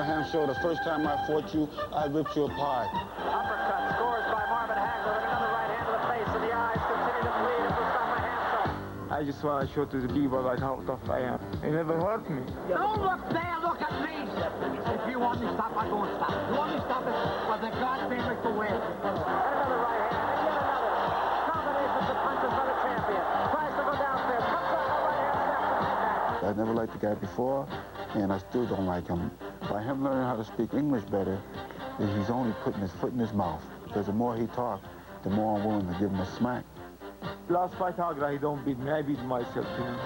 Hamsho, the first time I fought you, I ripped you apart. Uppercut scores by Marvin Hagler with another right hand to the face, and the eyes continue to bleed as Mustafa Hamsho. I just want to show to the people like how tough I am. It never hurt me. Don't look there, look at me. If you want me to stop, I won't stop. You want me to stop it? Well, the goddamn it to win. And another right hand, and yet another. Combinations of punches by the champion. Tries to go downstairs, comes up with a right hand, snaps the head back. I never liked the guy before, and I still don't like him. By him learning how to speak English better, he's only putting his foot in his mouth. Because the more he talks, the more I'm willing to give him a smack. Last fight, Hagler, he don't beat me. I beat myself, you know.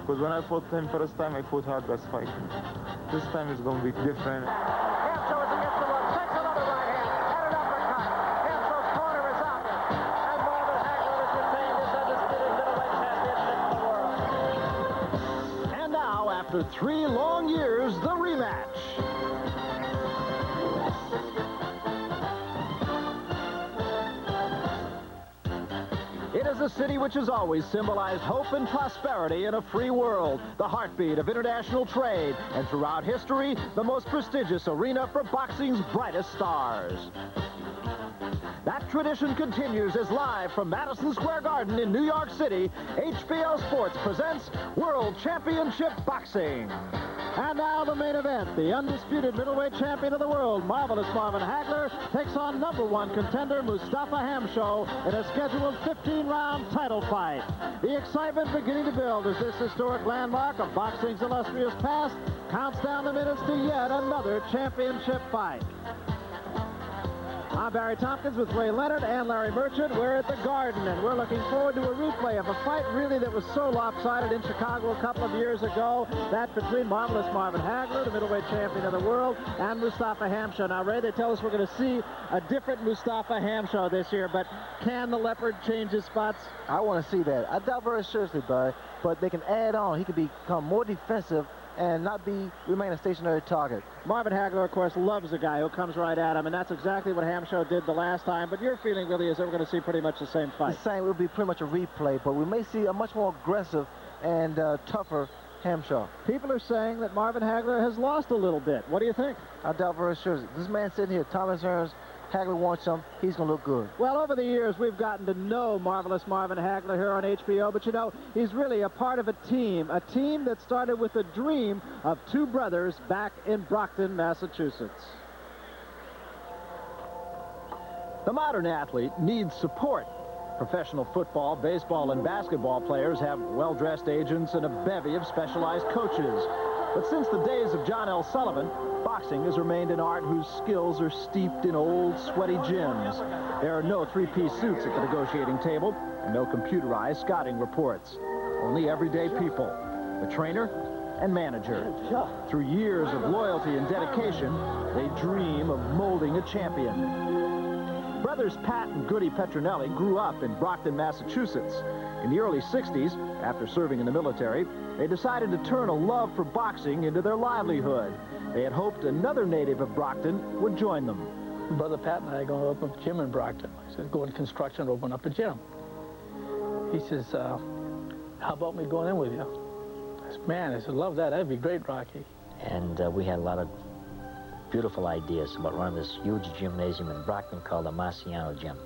Because when I fought him first time, I fought hard best fight. This time it's going to be different. Hamsho is against the ropes, takes another right hand, and an uppercut. Hamsho's corner is out, and Marvin Hagler has retained his undisputed middleweight championship of the world. And now, after 3 long years, the rematch. It is a city which has always symbolized hope and prosperity in a free world, the heartbeat of international trade, and throughout history, the most prestigious arena for boxing's brightest stars. That tradition continues as live from Madison Square Garden in New York City, HBO Sports presents World Championship Boxing. And now the main event, the undisputed middleweight champion of the world, Marvelous Marvin Hagler, takes on #1 contender Mustafa Hamsho in a scheduled 15-round title fight. The excitement beginning to build as this historic landmark of boxing's illustrious past counts down the minutes to yet another championship fight. I'm Barry Tompkins with Ray Leonard and Larry Merchant. We're at the Garden, and we're looking forward to a replay of a fight really that was so lopsided in Chicago a couple of years ago, that between Marvelous Marvin Hagler, the middleweight champion of the world, and Mustafa Hamsho. Now, Ray, they tell us we're going to see a different Mustafa Hamsho this year, but can the Leopard change his spots? I want to see that. I doubt very seriously, Barry, but they can add on. He could become more defensive and not remain a stationary target. Marvin Hagler, of course, loves a guy who comes right at him, and that's exactly what Hamsho did the last time. But your feeling really is that we're going to see pretty much the same fight. The same. It will be pretty much a replay, but we may see a much more aggressive and tougher Hamsho. People are saying that Marvin Hagler has lost a little bit. What do you think? I doubt very seriously. This man sitting here, Thomas Hearns, Hagler wants him. He's going to look good. Well, over the years, we've gotten to know Marvelous Marvin Hagler here on HBO, but you know, he's really a part of a team that started with a dream of 2 brothers back in Brockton, Massachusetts. The modern athlete needs support. Professional football, baseball, and basketball players have well-dressed agents and a bevy of specialized coaches. But since the days of John L. Sullivan, boxing has remained an art whose skills are steeped in old, sweaty gyms. There are no 3-piece suits at the negotiating table, and no computerized scouting reports. Only everyday people, the trainer and manager. Through years of loyalty and dedication, they dream of molding a champion. Brothers Pat and Goody Petronelli grew up in Brockton, Massachusetts. In the early 60s, after serving in the military, they decided to turn a love for boxing into their livelihood. They had hoped another native of Brockton would join them. Brother Pat and I are going to open a gym in Brockton. I said, go in construction, open up a gym. He says, how about me going in with you? I said, man, I said, love that. That'd be great, Rocky. And we had a lot of beautiful ideas about running this huge gymnasium in Brockton called the Marciano Gym.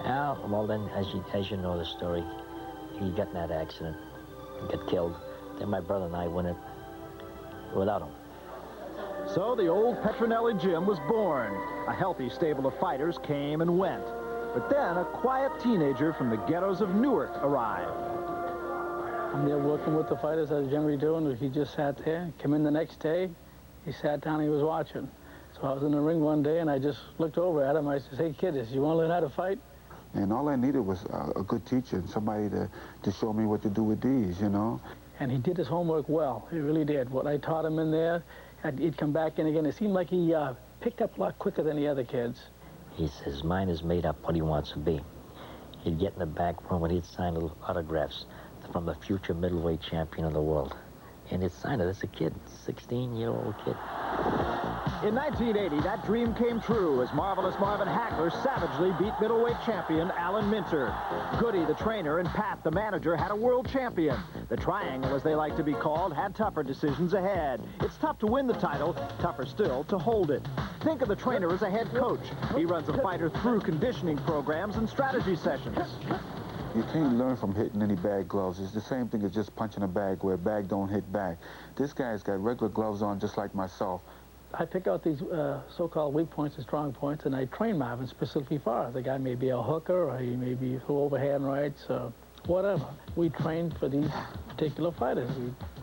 Well, then, as you know the story, he got in that accident, he got killed. Then my brother and I went it without him. So the old Petronelli Gym was born. A healthy stable of fighters came and went. But then a quiet teenager from the ghettos of Newark arrived. I'm there working with the fighters as Jim was doing. He just sat there, came in the next day, he sat down, he was watching. So I was in the ring one day and I just looked over at him. I said, hey kid, you want to learn how to fight? And all I needed was a good teacher and somebody to show me what to do with these, you know. And he did his homework well. He really did. What I taught him in there, he'd come back in again. It seemed like he picked up a lot quicker than the other kids. His mind is made up what he wants to be. He'd get in the back room and he'd sign little autographs from the future middleweight champion of the world. And he'd sign it as a kid, 16-year-old kid. In 1980, that dream came true as marvelous Marvin Hagler savagely beat middleweight champion Alan Minter. Goody, the trainer, and Pat, the manager, had a world champion. The Triangle, as they like to be called, had tougher decisions ahead. It's tough to win the title, tougher still to hold it. Think of the trainer as a head coach. He runs a fighter through conditioning programs and strategy sessions. You can't learn from hitting any bag gloves. It's the same thing as just punching a bag where a bag don't hit back. This guy's got regular gloves on just like myself. I pick out these so-called weak points and strong points, and I train Marvin specifically for it. The guy may be a hooker, or he may be through overhand rights, or whatever. We train for these particular fighters.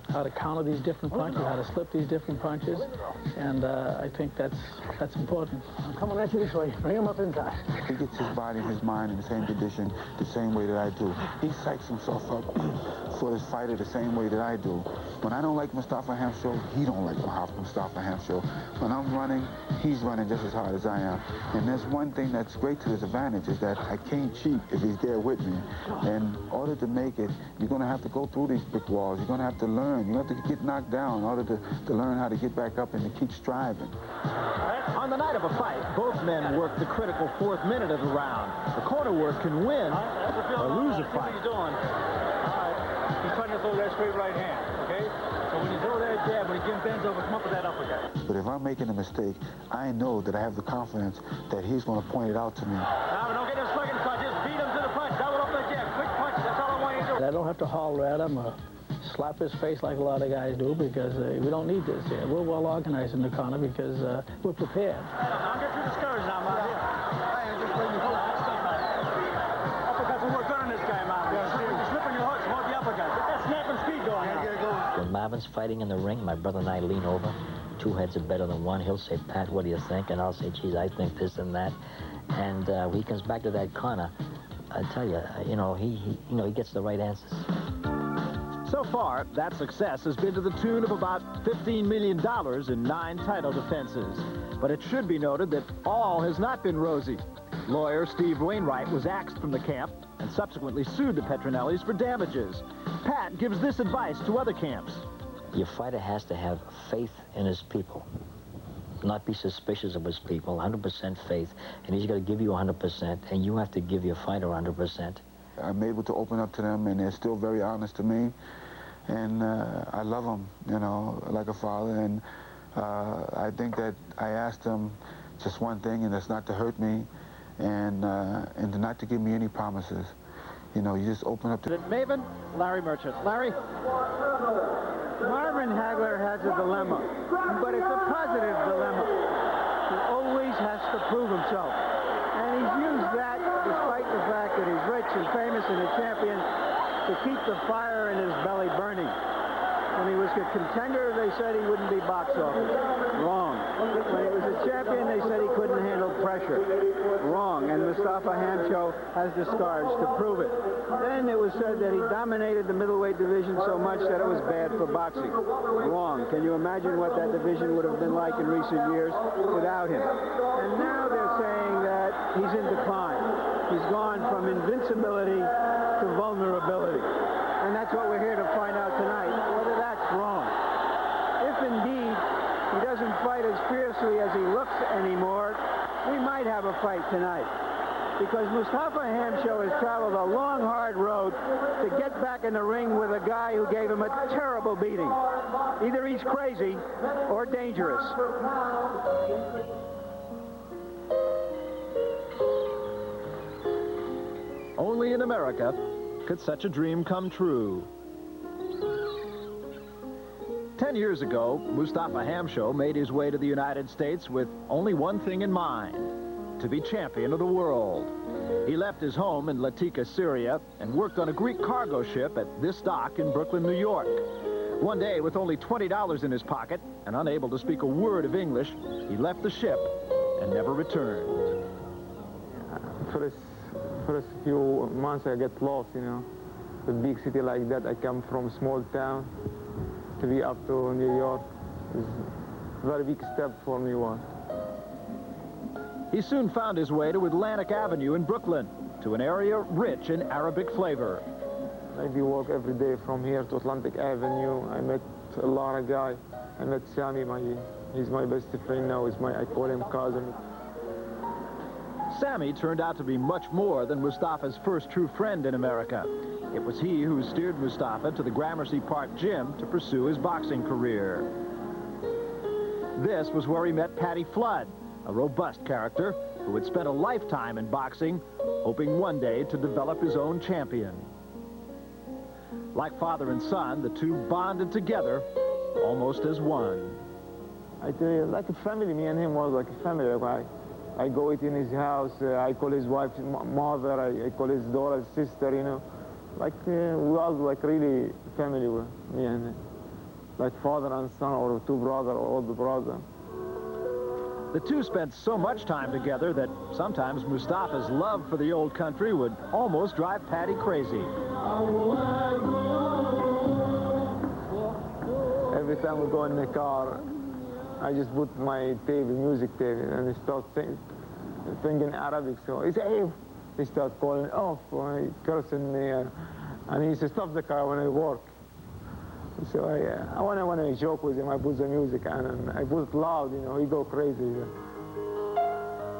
How to counter these different punches, how to slip these different punches, and I think that's important. I'm coming at you this way. Bring him up inside. He gets his body and his mind in the same condition the same way that I do. He psychs himself up for his fighter the same way that I do. When I don't like Mustafa Hamsho, he don't like Mustafa Hamsho. When I'm running, he's running just as hard as I am. And there's one thing that's great to his advantage is that I can't cheat if he's there with me. And in order to make it, you're going to have to go through these brick walls. You're going to have to learn. You have to get knocked down in order to learn how to get back up and to keep striving. On the night of a fight, both men work the critical fourth minute of the round. The corner work can win or lose a fight. He's doing. He's trying to throw that straight right hand, okay? So when you throw that jab, when Jim bends over, come up with that uppercut. But if I'm making a mistake, I know that I have the confidence that he's going to point it out to me. Now, don't get him slugging, so just beat him to the punch. Double up the jab. Quick punches. That's all I want you to do. I don't have to holler at him or slap his face like a lot of guys do, because we don't need this here. We're well organized in the corner because we're prepared. Don't get too discouraged now, man. Uppercuts will work good on this guy, man. You're slipping your hooks, more the uppercuts. Get that snap and speed going now. When Marvin's fighting in the ring, my brother and I lean over. Two heads are better than one. He'll say, Pat, what do you think? And I'll say, geez, I think this and that. And when he comes back to that corner, I tell you, he gets the right answers. So far, that success has been to the tune of about $15 million in 9 title defenses. But it should be noted that all has not been rosy. Lawyer Steve Wainwright was axed from the camp and subsequently sued the Petronellis for damages. Pat gives this advice to other camps. Your fighter has to have faith in his people, not be suspicious of his people, 100% faith, and he's got to give you 100%, and you have to give your fighter 100%. I'm able to open up to them, and they're still very honest to me. And I love them, like a father. And I think that I asked them just one thing, and that's not to hurt me, and not to give me any promises. You just open up to... Maven, Larry Merchant. Larry? Marvin Hagler has a dilemma, but it's a positive dilemma. He always has to prove himself. And he's used that, despite the fact that he's rich and famous and a champion, to keep the fire in his belly burning. When he was a contender, they said he wouldn't be box office. Wrong. When he was a champion, they said he couldn't handle pressure. Wrong. And Mustafa Hamsho has the scars to prove it. Then it was said that he dominated the middleweight division so much that it was bad for boxing. Wrong. Can you imagine what that division would have been like in recent years without him? And now they're saying that he's in decline. He's gone from invincibility to vulnerability. And that's what we're here to find out tonight, whether that's wrong. If indeed he doesn't fight as fiercely as he looks anymore, we might have a fight tonight. Because Mustafa Hamsho has traveled a long, hard road to get back in the ring with a guy who gave him a terrible beating. Either he's crazy or dangerous. Only in America could such a dream come true. 10 years ago, Mustafa Hamsho made his way to the United States with only one thing in mind: to be champion of the world. He left his home in Latika, Syria, and worked on a Greek cargo ship at this dock in Brooklyn, New York. One day, with only $20 in his pocket and unable to speak a word of English, he left the ship and never returned. First few months I get lost, A big city like that, I come from small town to be up to New York is a very big step for me. He soon found his way to Atlantic Avenue in Brooklyn, to an area rich in Arabic flavor. I walk every day from here to Atlantic Avenue. I met a lot of guys. I met Sammy, my He's my best friend now. I call him cousin. Sammy turned out to be much more than Mustafa's first true friend in America. It was he who steered Mustafa to the Gramercy Park gym to pursue his boxing career. This was where he met Paddy Flood, a robust character who had spent a lifetime in boxing, hoping one day to develop his own champion. Like father and son, the two bonded together almost as one. I tell you, like a family. Me and him was like a family. I go eat in his house. I call his wife mother. I call his daughter sister, you know. Like, we all like really family, me and him. Like father and son, or two brothers, or older brother. The two spent so much time together that sometimes Mustafa's love for the old country would almost drive Paddy crazy. Every time we go in the car, I just put my music tape, and he starts singing Arabic. So he says, hey, he starts calling off, cursing me, and he says, stop the car when I work. So when I joke with him, I put the music on, and I put it loud, you know, he go crazy.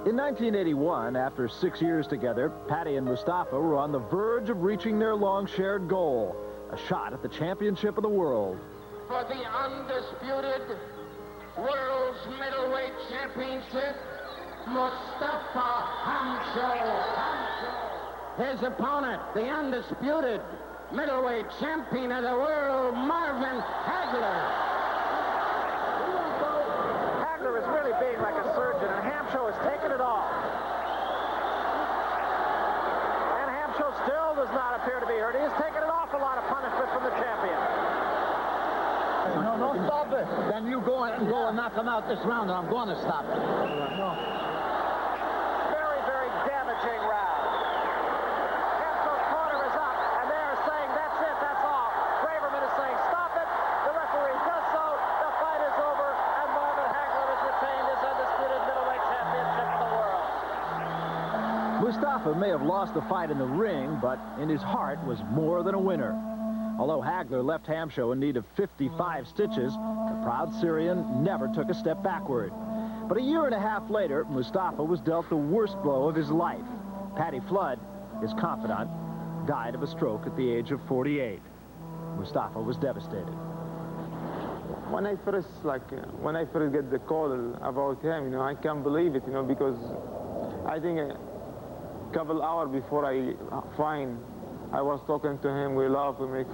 In 1981, after 6 years together, Paddy and Mustafa were on the verge of reaching their long-shared goal, a shot at the championship of the world. For the undisputed World's Middleweight Championship, Mustafa Hamsho. His opponent, the undisputed middleweight champion of the world, Marvin Hagler. Hagler is really being like a surgeon, and Hamsho has taken it all. And Hamsho still does not appear to be hurt. He has taken an awful lot of punishment from the champion. No, don't stop it. Then you go and knock him out this round, and I'm going to stop it. No. Very, very damaging round. Hamsho's corner is up, and they are saying, that's it, that's all. Braverman is saying, stop it. The referee does so. The fight is over, and Marvin Hagler has retained his undisputed middleweight championship of the world. Mustafa may have lost the fight in the ring, but in his heart was more than a winner. Although Hagler left Hamsho in need of 55 stitches, the proud Syrian never took a step backward. But a year and a half later, Mustafa was dealt the worst blow of his life. Paddy Flood, his confidant, died of a stroke at the age of 48. Mustafa was devastated. When I first get the call about him, you know, I can't believe it, you know, because I think a couple hours before I was talking to him. We laugh, we make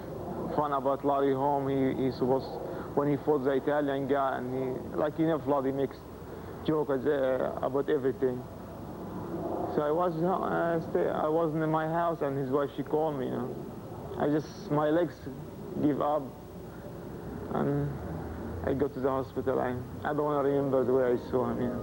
fun about Larry Holm. He supposed, when he fought the Italian guy, and he never makes jokes about everything. So I wasn't in my house, and his wife, she called me, you know. My legs give up, and I go to the hospital. I don't want to remember the way I saw him, you know.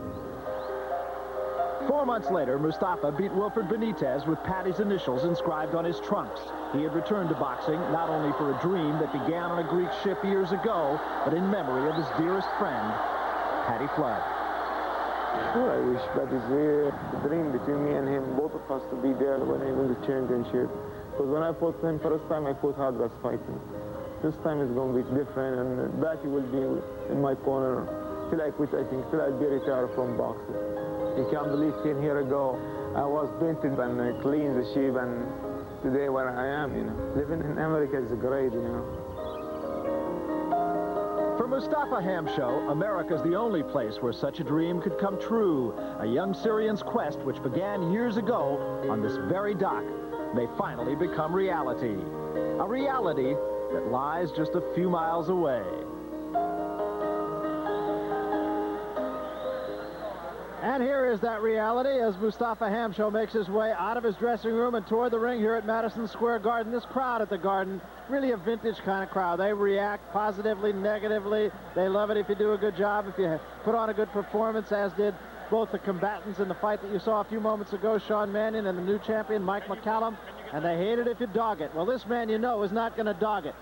4 months later, Mustafa beat Wilfred Benitez with Paddy's initials inscribed on his trunks. He had returned to boxing not only for a dream that began on a Greek ship years ago, but in memory of his dearest friend, Paddy Flood. Sure, I wish Paddy's there. The dream between me and him, both of us, to be there when I win the championship. Because when I fought him first time, I fought hard as fighting. This time it's going to be different, and Paddy will be in my corner till I quit, I think, till I be retired from boxing. You can't believe 10 years ago, I was painted and clean the sheep, and today where I am, you know. Living in America is great, you know. For Mustafa Hamsho, America's the only place where such a dream could come true. A young Syrian's quest, which began years ago on this very dock, may finally become reality. A reality that lies just a few miles away. And here is that reality as Mustafa Hamsho makes his way out of his dressing room and toward the ring here at Madison Square Garden. This crowd at the Garden, really a vintage kind of crowd. They react positively, negatively. They love it if you do a good job, if you put on a good performance, as did both the combatants in the fight that you saw a few moments ago, Sean Mannion and the new champion, Mike McCallum. And they hate it if you dog it. Well, this man, you know, is not going to dog it.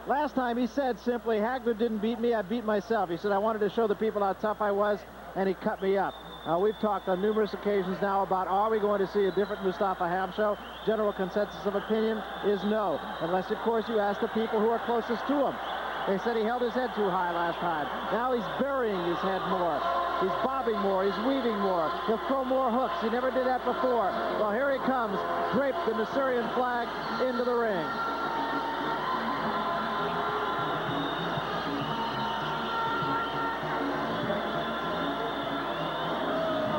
Last time he said simply, Hagler didn't beat me, I beat myself. He said, I wanted to show the people how tough I was, and he cut me up. We've talked on numerous occasions now about, are we going to see a different Mustafa Hamsho? General consensus of opinion is no, unless, of course, you ask the people who are closest to him. They said he held his head too high last time. Now he's burying his head more. He's bobbing more. He's weaving more. He'll throw more hooks. He never did that before. Well, here he comes, draped in the Syrian flag into the ring.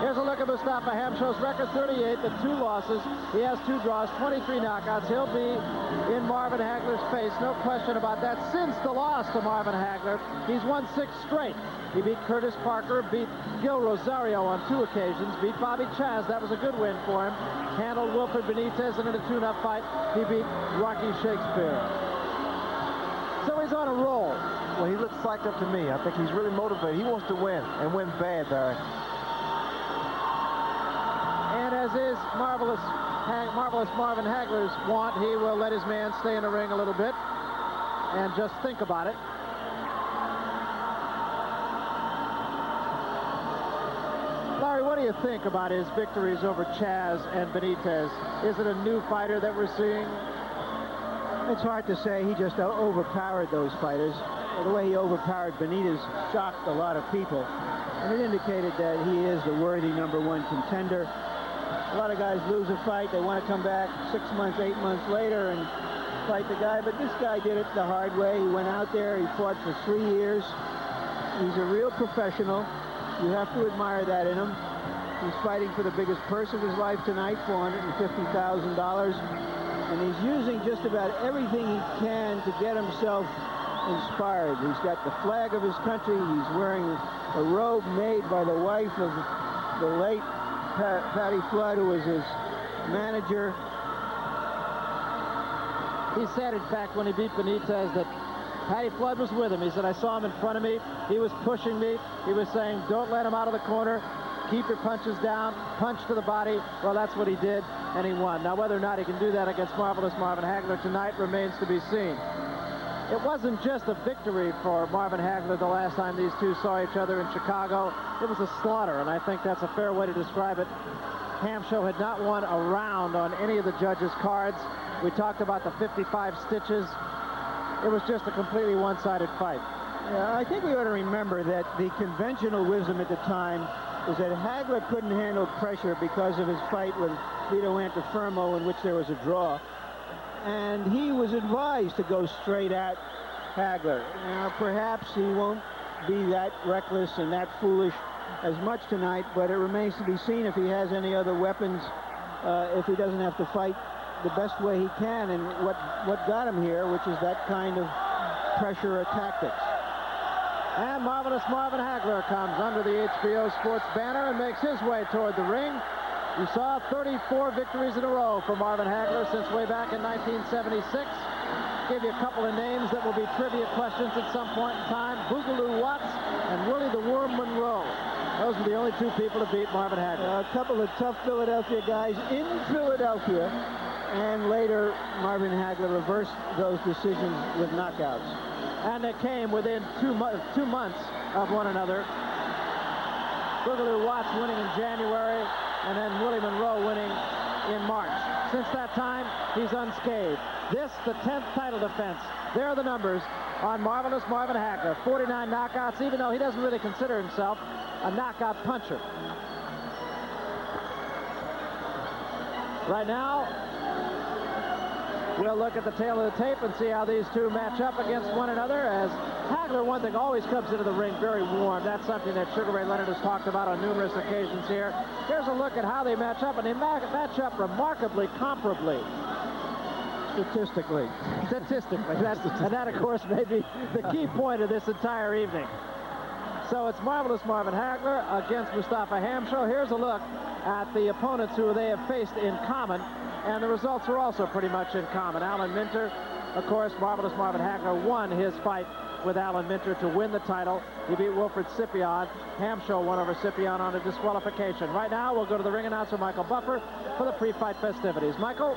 Here's a look at Mustafa Hamsho's record, 38, the 2 losses. He has 2 draws, 23 knockouts. He'll be in Marvin Hagler's face, no question about that. Since the loss to Marvin Hagler, he's won 6 straight. He beat Curtis Parker, beat Gil Rosario on 2 occasions, beat Bobby Chaz. That was a good win for him. Handled Wilfred Benitez in a tune-up fight. He beat Rocky Shakespeare. So he's on a roll. Well, he looks psyched up to me. I think he's really motivated. He wants to win, and win bad, Barry. And as is marvelous Marvin Hagler's want, he will let his man stay in the ring a little bit and just think about it. Larry, what do you think about his victories over Chaz and Benitez? Is it a new fighter that we're seeing? It's hard to say. He just overpowered those fighters. The way he overpowered Benitez shocked a lot of people. And it indicated that he is the worthy #1 contender. A lot of guys lose a fight. They want to come back 6 months, 8 months later and fight the guy. But this guy did it the hard way. He went out there. He fought for 3 years. He's a real professional. You have to admire that in him. He's fighting for the biggest purse of his life tonight, $450,000. And he's using just about everything he can to get himself inspired. He's got the flag of his country. He's wearing a robe made by the wife of the late Patty Flood, who was his manager. He said, in fact, when he beat Benitez, that Patty Flood was with him. He said, I saw him in front of me. He was pushing me. He was saying, don't let him out of the corner. Keep your punches down. Punch to the body. Well, that's what he did, and he won. Now, whether or not he can do that against marvelous Marvin Hagler tonight remains to be seen. It wasn't just a victory for Marvin Hagler the last time these two saw each other in Chicago. It was a slaughter, and I think that's a fair way to describe it. Hamsho had not won a round on any of the judges' cards. We talked about the 55 stitches. It was just a completely one-sided fight. Yeah, I think we ought to remember that the conventional wisdom at the time was that Hagler couldn't handle pressure because of his fight with Vito Antuofermo, in which there was a draw. And he was advised to go straight at Hagler. Now, perhaps he won't be that reckless and that foolish as much tonight, but it remains to be seen if he has any other weapons, if he doesn't have to fight the best way he can, and what got him here, which is that kind of pressure tactics. And marvelous Marvin Hagler comes under the HBO Sports banner and makes his way toward the ring. You saw 34 victories in a row for Marvin Hagler since way back in 1976. Give you a couple of names that will be trivia questions at some point in time. Boogaloo Watts and Willie the Worm Monroe. Those were the only 2 people to beat Marvin Hagler. A couple of tough Philadelphia guys in Philadelphia. And later, Marvin Hagler reversed those decisions with knockouts. And they came within 2 months of one another. Boogaloo Watts winning in January, and then Willie Monroe winning in March. Since that time, he's unscathed. This, the 10th title defense. There are the numbers on marvelous Marvin Hagler. 49 knockouts, even though he doesn't really consider himself a knockout puncher. Right now, we'll look at the tail of the tape and see how these two match up against one another, as Hagler, one thing, always comes into the ring very warm. That's something that Sugar Ray Leonard has talked about on numerous occasions here. Here's a look at how they match up, and they match up remarkably comparably. Statistically. And that, of course, may be the key point of this entire evening. So it's marvelous Marvin Hagler against Mustafa Hamsho. Here's a look at the opponents who they have faced in common, and the results are also pretty much in common. Alan Minter, of course, marvelous Marvin Hagler won his fight with Alan Minter to win the title. He beat Wilfred Scipion. Hamsho won over Scipion on a disqualification. Right now, we'll go to the ring announcer, Michael Buffer, for the pre-fight festivities. Michael?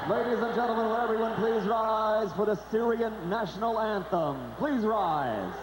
Ladies and gentlemen, will everyone please rise for the Syrian national anthem. Please rise.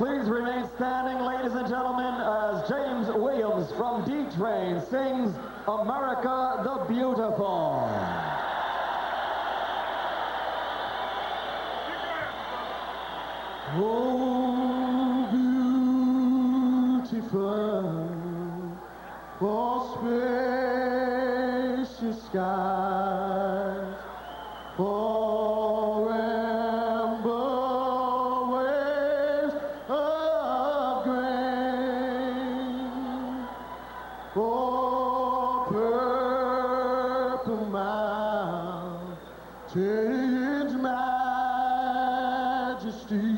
please remain standing, ladies and gentlemen, as James Williams from D-Train sings America the Beautiful. Oh, beautiful, for spacious skies, for amber waves of grain, for purple mountains' majesty.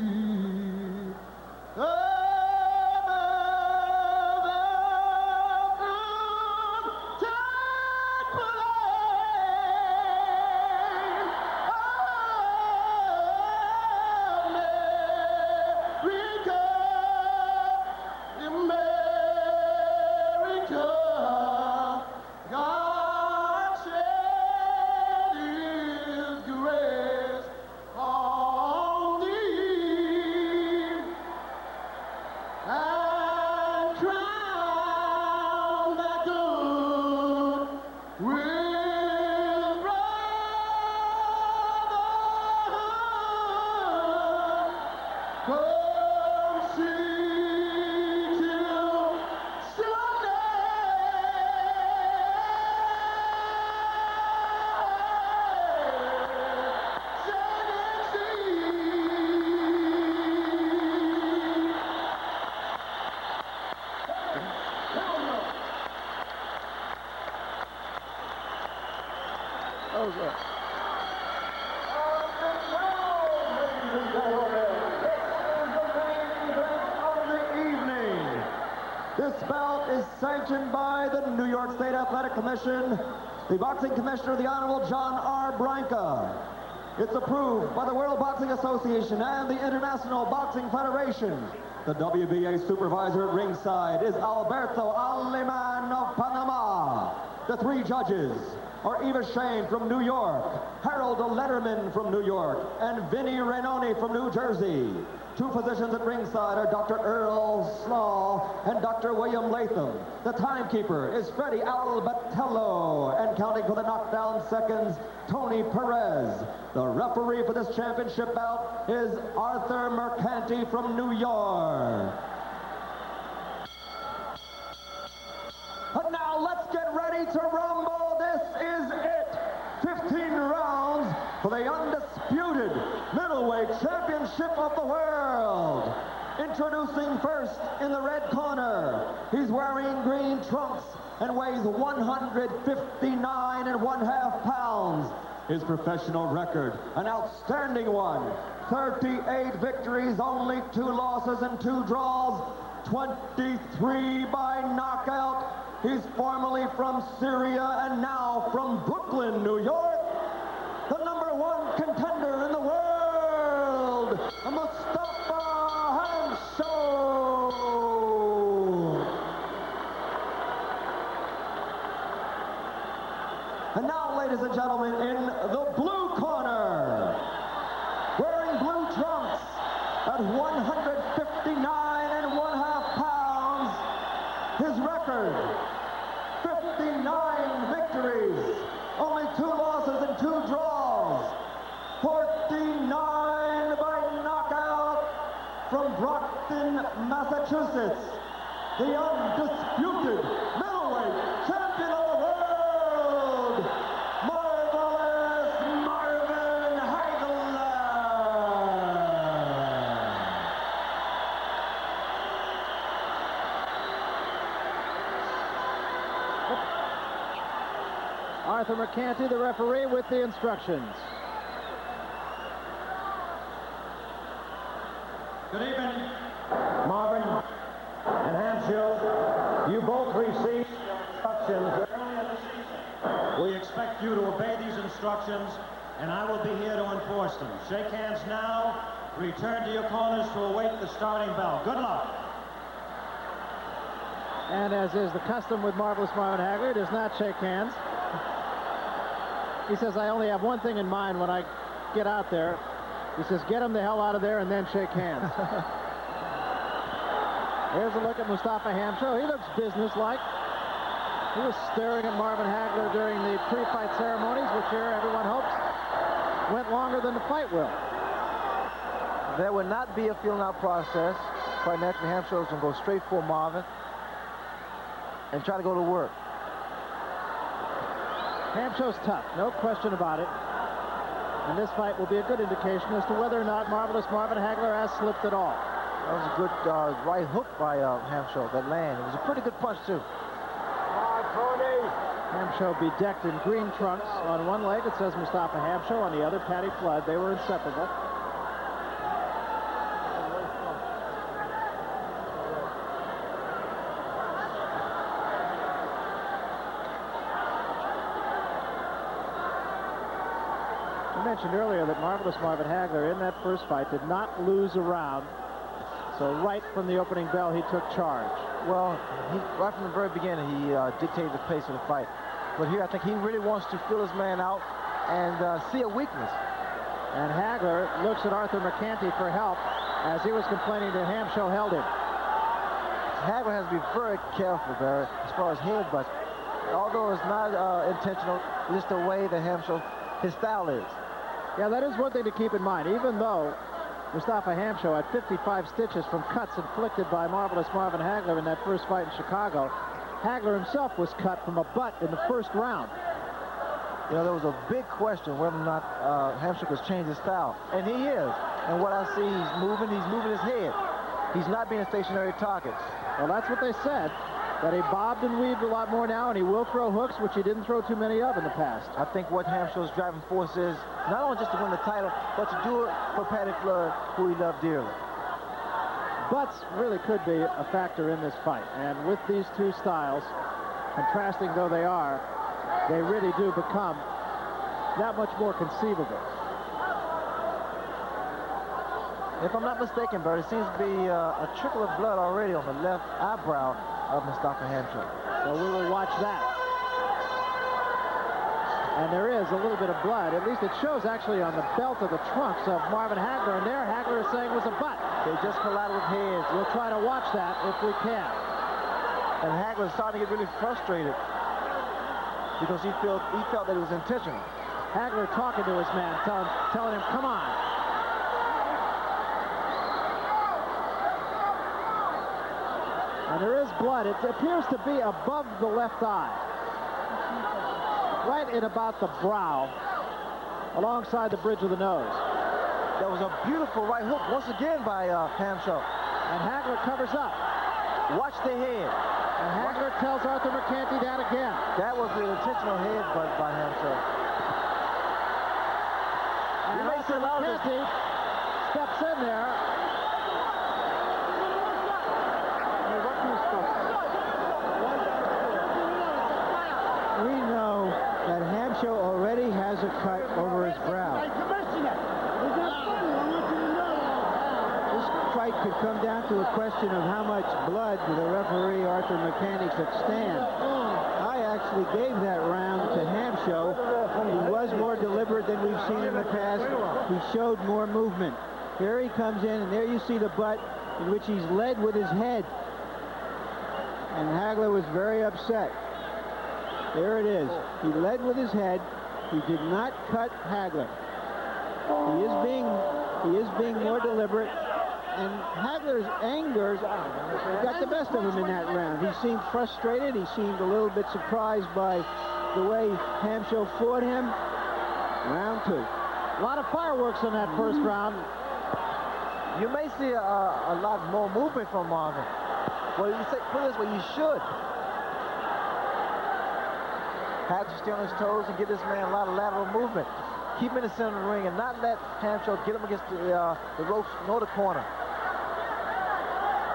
This bout is sanctioned by the New York State Athletic Commission, the Boxing Commissioner, the Honorable John R. Branca. It's approved by the World Boxing Association and the International Boxing Federation. The WBA supervisor at ringside is Alberto Aleman of Panama. The three judges are Eva Shane from New York, Harold Letterman from New York, and Vinny Rainoni from New Jersey. Two physicians at ringside are Dr. Earl Slaw and Dr. William Latham. The timekeeper is Freddie Albatello, and counting for the knockdown seconds, Tony Perez. The referee for this championship bout is Arthur Mercanti from New York. And now let's get ready to rumble. This is it. 15 rounds for the undisputed middleweight championship of the world. Introducing first in the red corner. He's wearing green trunks and weighs 159.5 pounds. His professional record, an outstanding one. 38 victories, only 2 losses and 2 draws. 23 by knockout. He's formerly from Syria and now from Brooklyn, New York. The #1 contender in the world, Mustafa Hamsho. And now, ladies and gentlemen, in the blue corner, wearing blue trunks at 159.5 pounds, his record, 59 victories, only 2 losses and 2 draws, 49 by knockout from Brockton, Massachusetts, the undisputed middleweight champion of the world, marvelous Marvin Hagler. Arthur Mercanti, the referee, with the instructions. Good evening, Marvin and Hamsho. You both received instructions earlier this evening. We expect you to obey these instructions, and I will be here to enforce them. Shake hands now. Return to your corners to await the starting bell. Good luck. And as is the custom with Marvelous Marvin Hagler, does not shake hands. He says, I only have one thing in mind when I get out there. He says, get him the hell out of there and then shake hands. Here's a look at Mustafa Hamsho. He looks businesslike. He was staring at Marvin Hagler during the pre-fight ceremonies, which here everyone hopes went longer than the fight will. There will not be a feeling-out process. Quite naturally, Hamsho is going to go straight for Marvin and try to go to work. Hamsho's tough, no question about it. And this fight will be a good indication as to whether or not Marvelous Marvin Hagler has slipped at all. That was a good right hook by Hamsho that land. It was a pretty good punch, too. Hamsho bedecked in green trunks. On one leg it says Mustafa Hamsho, on the other Patty Flood. They were inseparable. I mentioned earlier that Marvelous Marvin Hagler in that first fight did not lose a round. So right from the opening bell, he took charge. Well, right from the very beginning, he dictated the pace of the fight. But here, I think he really wants to feel his man out and see a weakness. And Hagler looks at Arthur McCanty for help as he was complaining that Hamsho held him. Hagler has to be very careful, Barry, as far as headbutts. Although it's not intentional, it's just the way that Hamsho, his style is. Yeah, that is one thing to keep in mind. Even though Mustafa Hamsho had 55 stitches from cuts inflicted by Marvelous Marvin Hagler in that first fight in Chicago, Hagler himself was cut from a butt in the first round. You know, there was a big question whether or not Hamsho could change his style. And he is. And what I see, he's moving his head. He's not being a stationary target. Well, that's what they said, that he bobbed and weaved a lot more now, and he will throw hooks, which he didn't throw too many of in the past. I think what Hamsho's driving force is not only just to win the title, but to do it for Patty Flood, who he loved dearly. Butts really could be a factor in this fight, and with these two styles, contrasting though they are, they really do become that much more conceivable. If I'm not mistaken, Bert, it seems to be a trickle of blood already on the left eyebrow of Mustafa Hamsho. So we will watch that. And there is a little bit of blood. At least it shows actually on the belt of the trunks of Marvin Hagler. And there, Hagler is saying was a butt. They just collided with heads. We'll try to watch that if we can. And Hagler is starting to get really frustrated because he felt that it was intentional. Hagler talking to his man, telling him, come on. And there is blood. It appears to be above the left eye. Right in about the brow, alongside the bridge of the nose. That was a beautiful right hook once again by Hamsho. And Hagler covers up. Watch the head. And Hagler tells Arthur McCanty that again. That was the intentional headbutt by Hamsho. And Arthur McCanty steps in there. We know that Hamsho already has a cut over his brow. This fight could come down to a question of how much blood the referee Arthur McCanty could stand. I actually gave that round to Hamsho. He was more deliberate than we've seen in the past. He showed more movement. Here he comes in, and there you see the butt in which he's led with his head. And Hagler was very upset. There it is. He led with his head. He did not cut Hagler. He is being more deliberate. And Hagler's anger got the best of him in that round. He seemed frustrated. He seemed a little bit surprised by the way Hamsho fought him. Round two. A lot of fireworks in that first round. You may see a lot more movement from Marvin. Well, you say, put it this way, you should. Hagler stay on his toes and give this man a lot of lateral movement. Keep him in the center of the ring and not let Hamsho get him against the ropes nor the corner.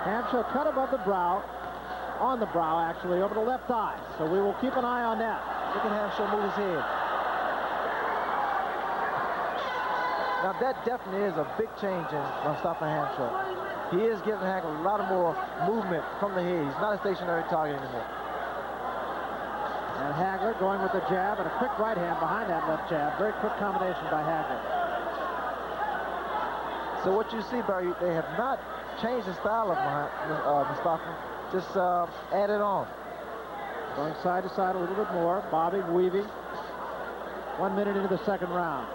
Hamsho cut above the brow, on the brow actually, over the left eye. So we will keep an eye on that. Look at Hamsho move his head. Now that definitely is a big change in Mustafa Hamsho. He is giving Hagler a lot of more movement from the head. He's not a stationary target anymore. And Hagler going with the jab and a quick right hand behind that left jab. Very quick combination by Hagler. So what you see, Barry, they have not change the style of Mustafa. Just add it on. Going side to side a little bit more, bobbing, weaving. 1 minute into the second round.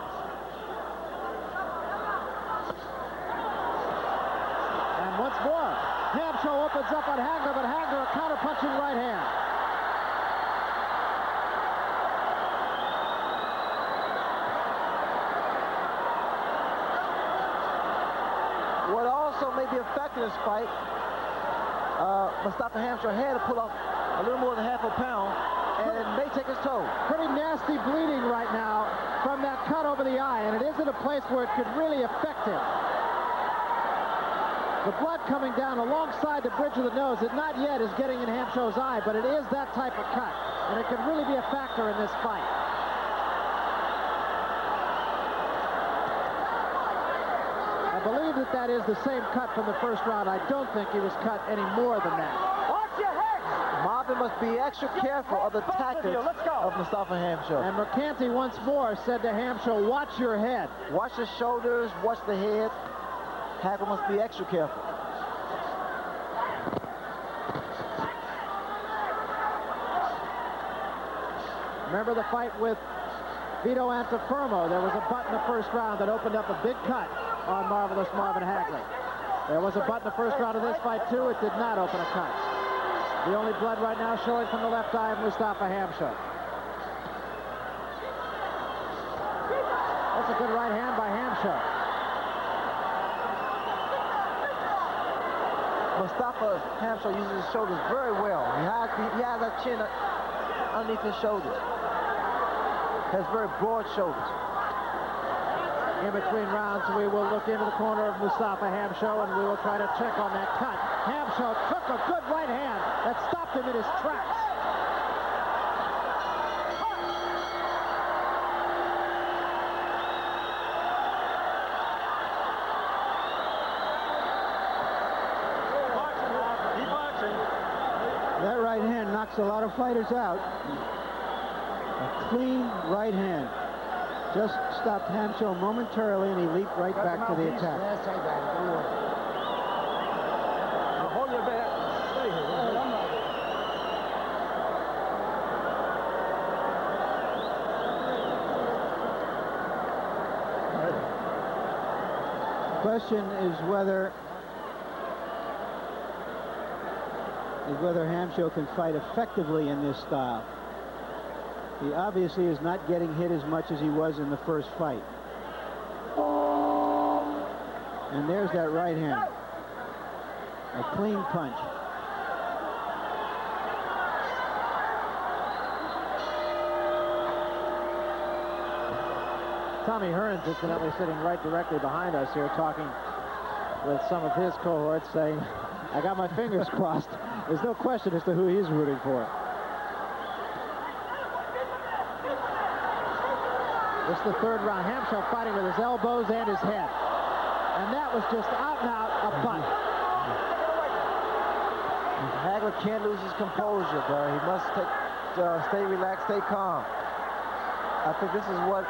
And once more, Hamsho opens up on Hagler, but Hagler a counter-punching right hand. What also may be affecting this fight, Mustafa Hamsho had to pull off a little more than half a pound, and it may take his toll. Pretty nasty bleeding right now from that cut over the eye, and it is in a place where it could really affect him. The blood coming down alongside the bridge of the nose, it not yet is getting in Hamsho's eye, but it is that type of cut, and it could really be a factor in this fight. I believe that that is the same cut from the first round. I don't think he was cut any more than that. Watch your head! Marvin must be extra careful of the tactics of Mustafa Hamsho. And Mercanti once more said to Hamsho, watch your head. Watch the shoulders, watch the head. Hagler must be extra careful. Remember the fight with Vito Antifermo? There was a butt in the first round that opened up a big cut on Marvelous Marvin Hagler. There was a butt in the first round of this fight, too. It did not open a cut. The only blood right now showing from the left eye of Mustafa Hamsho. That's a good right hand by Hamsho. Mustafa Hamsho uses his shoulders very well. He has that chin underneath his shoulders. Has very broad shoulders. In between rounds, we will look into the corner of Mustafa Hamsho, and we will try to check on that cut. Hamsho took a good right hand that stopped him in his tracks. That right hand knocks a lot of fighters out. A clean right hand. Just stopped Hamsho momentarily, and he leaped right back to the attack. Yes, I got it. Don't worry. I'll hold your back. Stay here. The question is whether Hamsho can fight effectively in this style. He obviously is not getting hit as much as he was in the first fight. And there's that right hand. A clean punch. Tommy Hearns, incidentally, sitting right directly behind us here, talking with some of his cohorts, saying, I got my fingers crossed. There's no question as to who he's rooting for. This is the third round. Hamsho fighting with his elbows and his head. And that was just out and out a butt. Hagler can't lose his composure, though. He must stay relaxed, stay calm. I think this is what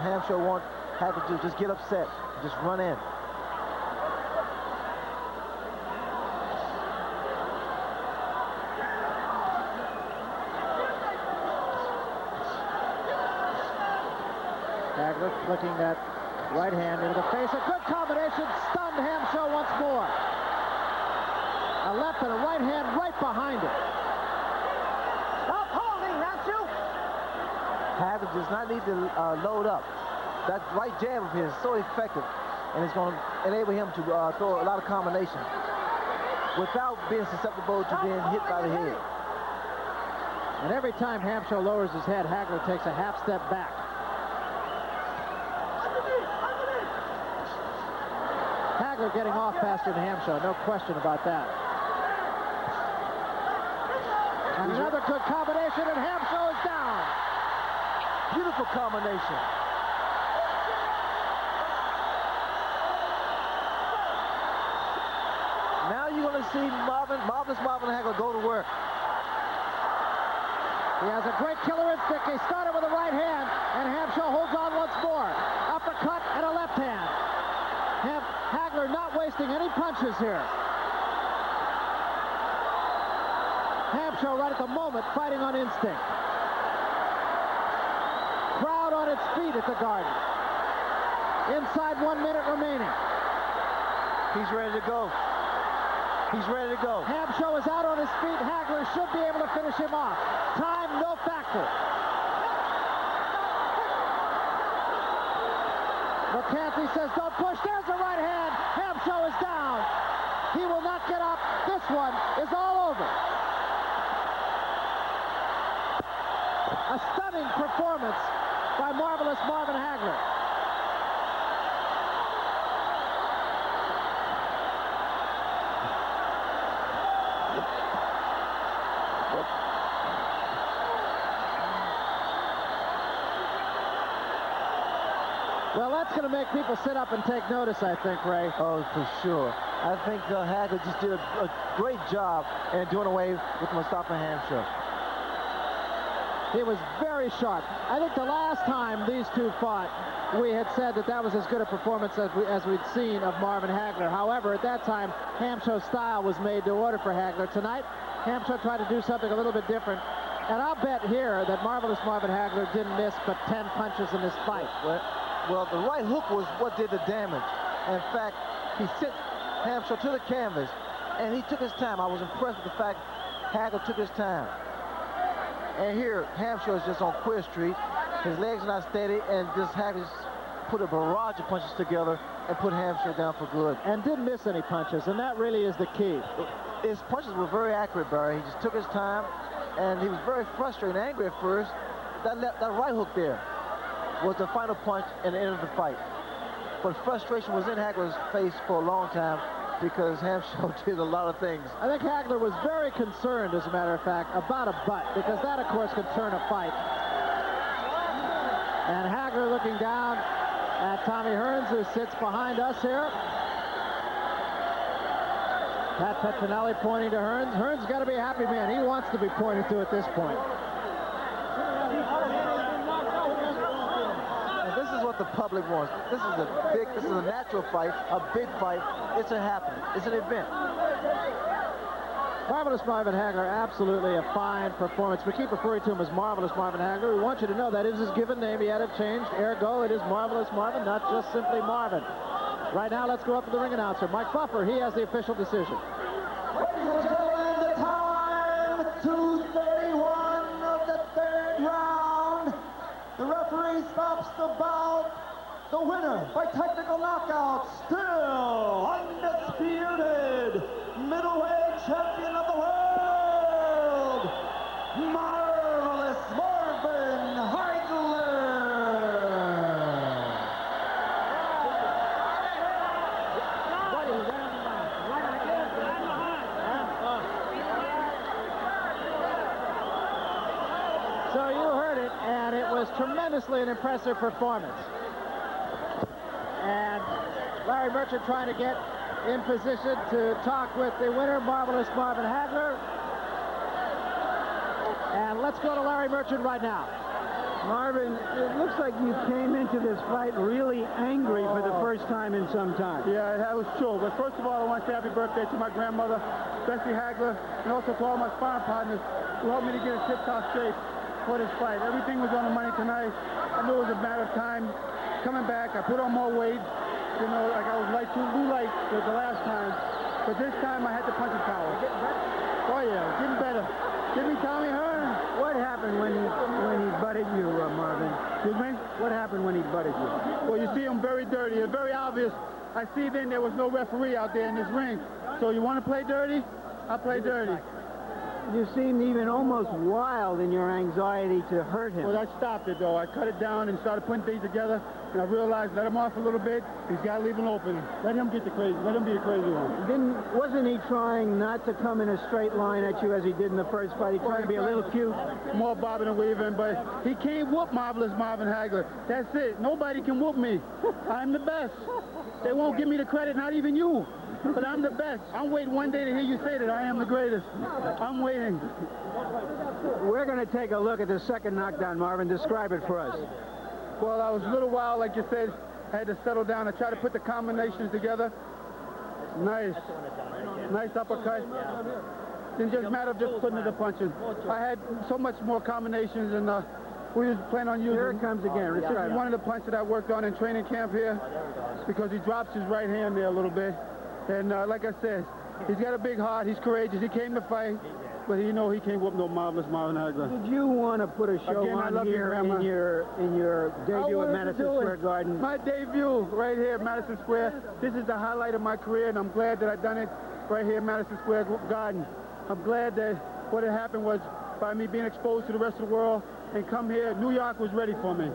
Hamsho wants Hagler to do. Just get upset. Just run in. Hagler flicking that right hand into the face. A good combination, stunned Hamsho once more. A left and a right hand right behind it. Stop holding, Hamsho! Hagler does not need to load up. That right jab of his is so effective, and it's going to enable him to throw a lot of combinations without being susceptible to being hit by the head. And every time Hamsho lowers his head, Hagler takes a half step back. Hagler getting off faster than Hamsho, no question about that. And another good combination, and Hamsho is down. Beautiful combination. Now you're going to see Marvelous Marvin Hagler go to work. He has a great killer instinct. He started with a right hand, and Hamsho holds on once more. Uppercut and a left hand. Hagler not wasting any punches here. Hamsho right at the moment fighting on instinct. Crowd on its feet at the Garden. Inside 1 minute remaining. He's ready to go. He's ready to go. Hamsho is out on his feet. Hagler should be able to finish him off. Time, no factor. McCarthy says, don't push. There's the right hand. Hamsho is down. He will not get up. This one is all over. A stunning performance by Marvelous Marvin Hagler. Well, that's going to make people sit up and take notice, I think, Ray. Oh, for sure. I think Hagler just did a great job in doing away with Mustafa Hamsho. He was very sharp. I think the last time these two fought, we had said that that was as good a performance as we'd seen of Marvin Hagler. However, at that time, Hamsho's style was made to order for Hagler. Tonight, Hamsho tried to do something a little bit different. And I'll bet here that Marvelous Marvin Hagler didn't miss but 10 punches in this fight. Well, the right hook was what did the damage. In fact, he sent Hamsho to the canvas, and he took his time. I was impressed with the fact Hagler took his time. And here, Hamsho is just on Queer Street. His legs are not steady, and just Hagler put a barrage of punches together and put Hamsho down for good. And didn't miss any punches, and that really is the key. His punches were very accurate, Barry. He just took his time, and he was very frustrated and angry at first. That right hook there was the final punch and the end of the fight. But frustration was in Hagler's face for a long time because Hamsho did a lot of things. I think Hagler was very concerned, as a matter of fact, about a butt, because that, of course, could turn a fight. And Hagler looking down at Tommy Hearns, who sits behind us here. Pat Petronelli pointing to Hearns. Hearns got to be a happy man. He wants to be pointed to at this point. The public wants. This is a natural fight, a big fight. It's a happening. It's an event. Marvelous Marvin Hagler, absolutely a fine performance. We keep referring to him as Marvelous Marvin Hagler. We want you to know that is his given name. He had it changed. Ergo, it is Marvelous Marvin, not just simply Marvin. Right now, let's go up to the ring announcer, Mike Buffer. He has the official decision. Ladies and gentlemen, the time, 2:31 of the third round. The referee stops the bout. The winner by technical knockout, still undisputed middleweight champion of the world, Marvelous Marvin Hagler. So you heard it, and it was tremendously an impressive performance. And Larry Merchant trying to get in position to talk with the winner, Marvelous Marvin Hagler. And let's go to Larry Merchant right now. Marvin, it looks like you came into this fight really angry for the first time in some time. Yeah, that was true. But first of all, I want to say happy birthday to my grandmother, Bessie Hagler, and also to all my sparring partners who helped me to get in tip-top shape for this fight. Everything was on the money tonight. I knew it was a matter of time. Coming back, I put on more weight. You know, like I was too light the last time. But this time I had the punching power. Oh yeah, getting better. Give me Tommy Hearns. What happened when he butted you, Marvin? Excuse me? What happened when he butted you? Well, you see him very dirty. It's very obvious. I see then there was no referee out there in this ring. So you want to play dirty? I'll play dirty. You seemed even almost wild in your anxiety to hurt him. Well, I stopped it, though. I cut it down and started putting things together, and I realized, let him off a little bit. He's got to leave him open. Let him get the crazy. Let him be the crazy one. Wasn't he trying not to come in a straight line at you as he did in the first fight? He tried to be a little cute. More bobbing and weaving, but he can't whoop Marvelous Marvin Hagler. That's it. Nobody can whoop me. I'm the best. They won't give me the credit, not even you. But I'm the best. I'm waiting one day to hear you say that I am the greatest. I'm waiting. We're going to take a look at the second knockdown, Marvin. Describe it for us. Well, I was a little wild, like you said. I had to settle down and try to put the combinations together. Nice. Nice uppercut. Didn't just matter of just putting the punches. I had so much more combinations, and we was planning on using. Here it comes again. This is one of the punches that I worked on in training camp here, because he drops his right hand there a little bit. And like I said, he's got a big heart. He's courageous. He came to fight, but he can't whoop no Marvelous Marvin Hagler. Did you want to put a show Again, on here in your debut at Madison Square Garden? My debut right here at Madison Square. This is the highlight of my career, and I'm glad that I've done it right here at Madison Square Garden. I'm glad that what had happened was by me being exposed to the rest of the world and come here. New York was ready for me.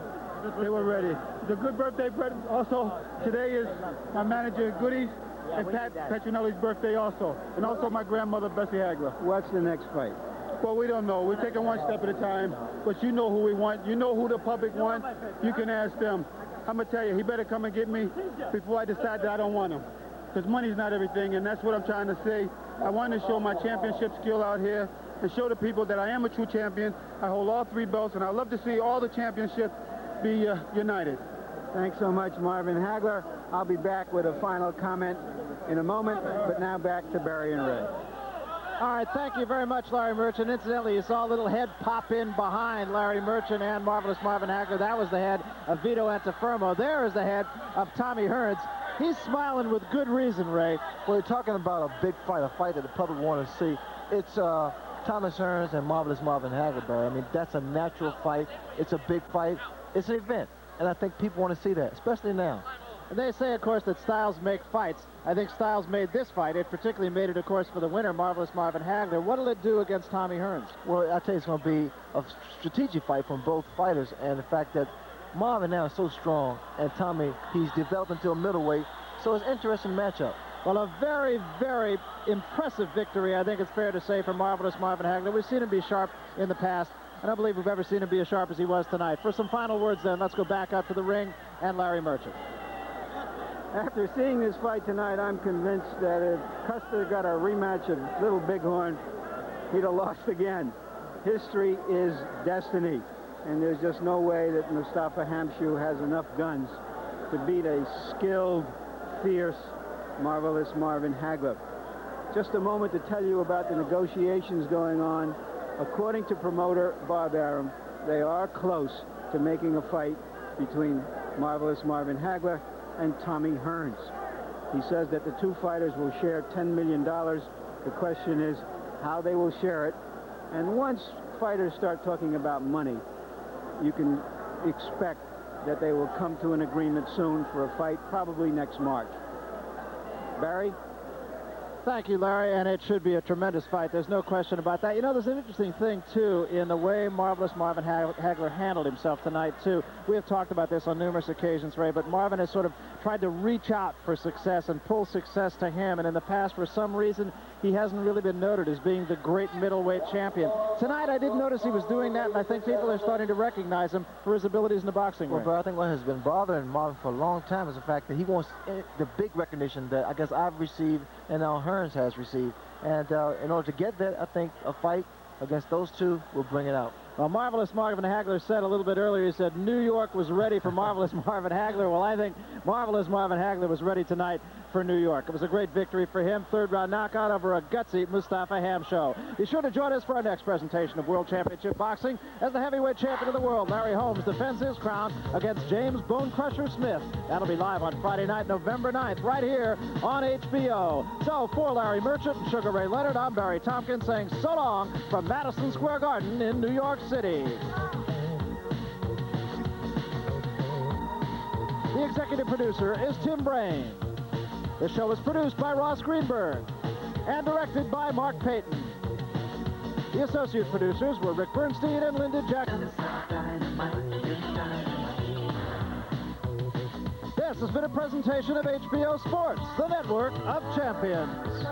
They were ready. It's a good birthday present. Also, today is my manager, Goodies, and Pat Petronelli's birthday also. And also my grandmother, Bessie Hagler. What's the next fight? Well, we don't know. We're taking one step at a time. But you know who we want. You know who the public wants. You can ask them. I'm going to tell you, he better come and get me before I decide that I don't want him. Because money's not everything, and that's what I'm trying to say. I want to show my championship skill out here and show the people that I am a true champion. I hold all 3 belts, and I love to see all the championships be united. Thanks so much, Marvin Hagler. I'll be back with a final comment in a moment, but now back to Barry and Ray. All right, thank you very much, Larry Merchant. Incidentally, you saw a little head pop in behind Larry Merchant and Marvelous Marvin Hagler. That was the head of Vito Antuofermo. There is the head of Tommy Hearns. He's smiling with good reason, Ray. Well, we're talking about a big fight, a fight that the public want to see. It's Thomas Hearns and Marvelous Marvin Hagler, Barry. I mean, that's a natural fight. It's a big fight. It's an event, and I think people want to see that, especially now. And they say, of course, that styles make fights. I think styles made this fight. It particularly made it, of course, for the winner, Marvelous Marvin Hagler. What will it do against Tommy Hearns? Well, I tell you, it's going to be a strategic fight from both fighters, and the fact that Marvin now is so strong, and Tommy, he's developed into a middleweight, so it's an interesting matchup. Well, a very, very impressive victory, I think it's fair to say, for Marvelous Marvin Hagler. We've seen him be sharp in the past. I don't believe we've ever seen him be as sharp as he was tonight. For some final words, then, let's go back out to the ring and Larry Merchant. After seeing this fight tonight, I'm convinced that if Custer got a rematch of Little Bighorn, he'd have lost again. History is destiny, and there's just no way that Mustafa Hamsho has enough guns to beat a skilled, fierce, Marvelous Marvin Hagler. Just a moment to tell you about the negotiations going on. According to promoter Bob Arum, they are close to making a fight between Marvelous Marvin Hagler and Tommy Hearns. He says that the 2 fighters will share $10 million. The question is how they will share it. And once fighters start talking about money, you can expect that they will come to an agreement soon for a fight, probably next March. Barry? Thank you, Larry, and it should be a tremendous fight. There's no question about that. You know, there's an interesting thing, too, in the way Marvelous Marvin Hagler handled himself tonight, too. We have talked about this on numerous occasions, Ray, but Marvin has sort of tried to reach out for success and pull success to him, and in the past, for some reason, he hasn't really been noted as being the great middleweight champion. Tonight, I didn't notice he was doing that, and I think people are starting to recognize him for his abilities in the boxing ring. Well, but I think what has been bothering Marvin for a long time is the fact that he wants the big recognition that I guess I've received and now Hearns has received. And in order to get that, I think a fight against those 2 will bring it out. Well, Marvelous Marvin Hagler said a little bit earlier, he said New York was ready for Marvelous Marvin Hagler. Well, I think Marvelous Marvin Hagler was ready tonight for New York. It was a great victory for him. 3rd-round knockout over a gutsy Mustafa Hamsho. Be sure to join us for our next presentation of World Championship Boxing as the heavyweight champion of the world, Larry Holmes, defends his crown against James Bone Crusher Smith. That'll be live on Friday night, November 9th, right here on HBO. So, for Larry Merchant and Sugar Ray Leonard, I'm Barry Tompkins saying so long from Madison Square Garden in New York City. The executive producer is Tim Brain. The show is produced by Ross Greenberg and directed by Mark Payton. The associate producers were Rick Bernstein and Linda Jackson. This has been a presentation of HBO Sports, the network of champions.